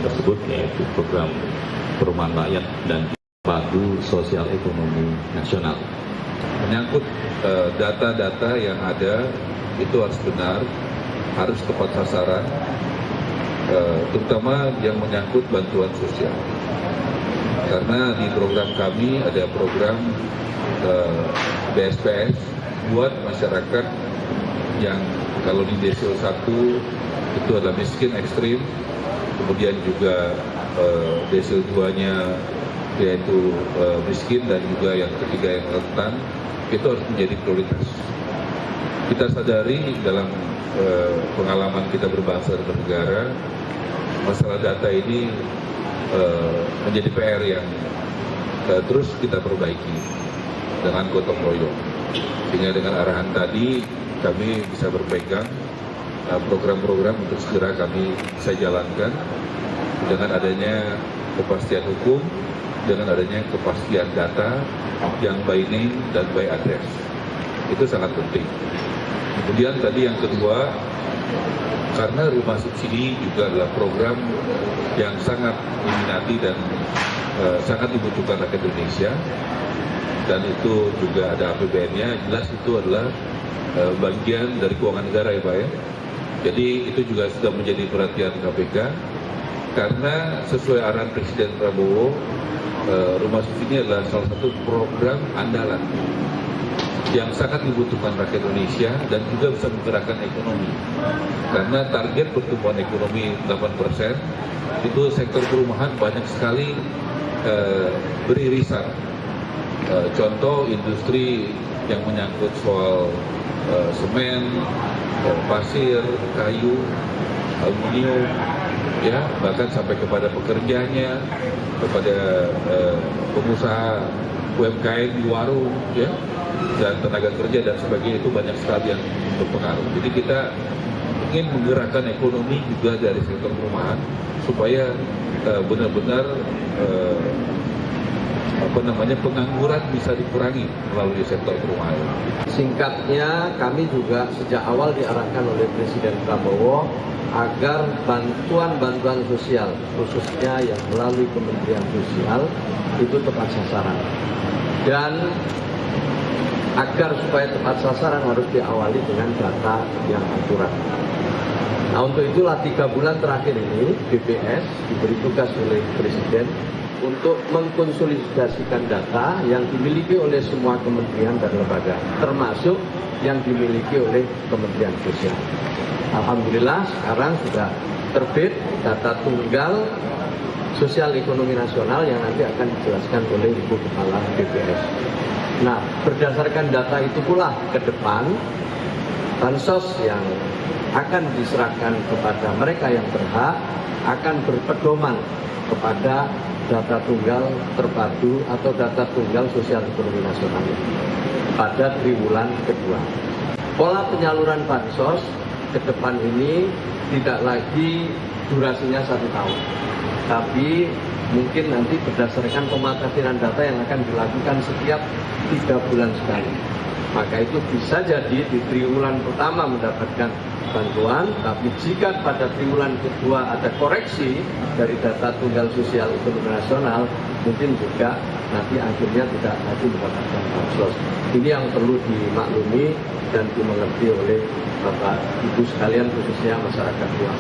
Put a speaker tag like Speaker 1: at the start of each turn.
Speaker 1: tersebut, yaitu program perumahan rakyat dan padu sosial ekonomi nasional. Menyangkut data-data yang ada itu harus benar, harus tepat sasaran, terutama yang menyangkut bantuan sosial. Karena di program kami ada program BSPS buat masyarakat yang kalau di Desil 1 itu adalah miskin ekstrim, kemudian juga Desil 2-nya yaitu miskin, dan juga yang ketiga yang rentan, itu harus menjadi prioritas. Kita sadari dalam pengalaman kita berbangsa dan bernegara, masalah data ini menjadi PR yang terus kita perbaiki dengan gotong royong. Sehingga dengan arahan tadi kami bisa berpegang program-program untuk segera kami bisa jalankan dengan adanya kepastian hukum, dengan adanya kepastian data yang by name dan by address. Itu sangat penting. Kemudian tadi yang kedua, karena rumah subsidi juga adalah program yang sangat diminati dan sangat dibutuhkan rakyat Indonesia, dan itu juga ada APBN-nya, jelas itu adalah bagian dari keuangan negara ya Pak ya. Jadi itu juga sudah menjadi perhatian KPK, karena sesuai arahan Presiden Prabowo, rumah subsidi adalah salah satu program andalan yang sangat dibutuhkan rakyat Indonesia dan juga bisa menggerakkan ekonomi. Karena target pertumbuhan ekonomi 8%, itu sektor perumahan banyak sekali beririsan. Contoh industri yang menyangkut soal semen, pasir, kayu, aluminium, ya, bahkan sampai kepada pekerjanya, kepada pengusaha UMKM di warung, ya, dan tenaga kerja dan sebagainya, itu banyak sekali yang berpengaruh. Jadi kita ingin menggerakkan ekonomi juga dari sektor perumahan supaya benar-benar pengangguran bisa dikurangi melalui sektor perumahan.
Speaker 2: Singkatnya, kami juga sejak awal diarahkan oleh Presiden Prabowo agar bantuan sosial, khususnya yang melalui Kementerian Sosial, itu tepat sasaran. Dan agar supaya tepat sasaran harus diawali dengan data yang akurat. Nah, untuk itulah 3 bulan terakhir ini BPS diberi tugas oleh Presiden untuk mengkonsolidasikan data yang dimiliki oleh semua kementerian dan lembaga, termasuk yang dimiliki oleh Kementerian Sosial. Alhamdulillah sekarang sudah terbit data tunggal sosial ekonomi nasional yang nanti akan dijelaskan oleh Ibu Kepala BPS. Nah, berdasarkan data itu pula ke depan, bansos yang akan diserahkan kepada mereka yang berhak akan berpedoman kepada data tunggal terpadu atau data tunggal sosial ekonomi nasional pada triwulan kedua. Pola penyaluran bansos ke depan ini tidak lagi durasinya 1 tahun, tapi mungkin nanti berdasarkan pemakaian data yang akan dilakukan setiap 3 bulan sekali. Maka itu bisa jadi di triwulan pertama mendapatkan bantuan, tapi jika pada triwulan kedua ada koreksi dari data tunggal sosial ekonomi nasional, mungkin juga nanti akhirnya tidak lagi mendapatkan bansos. Ini yang perlu dimaklumi dan dimengerti oleh Bapak Ibu sekalian, khususnya masyarakat luas.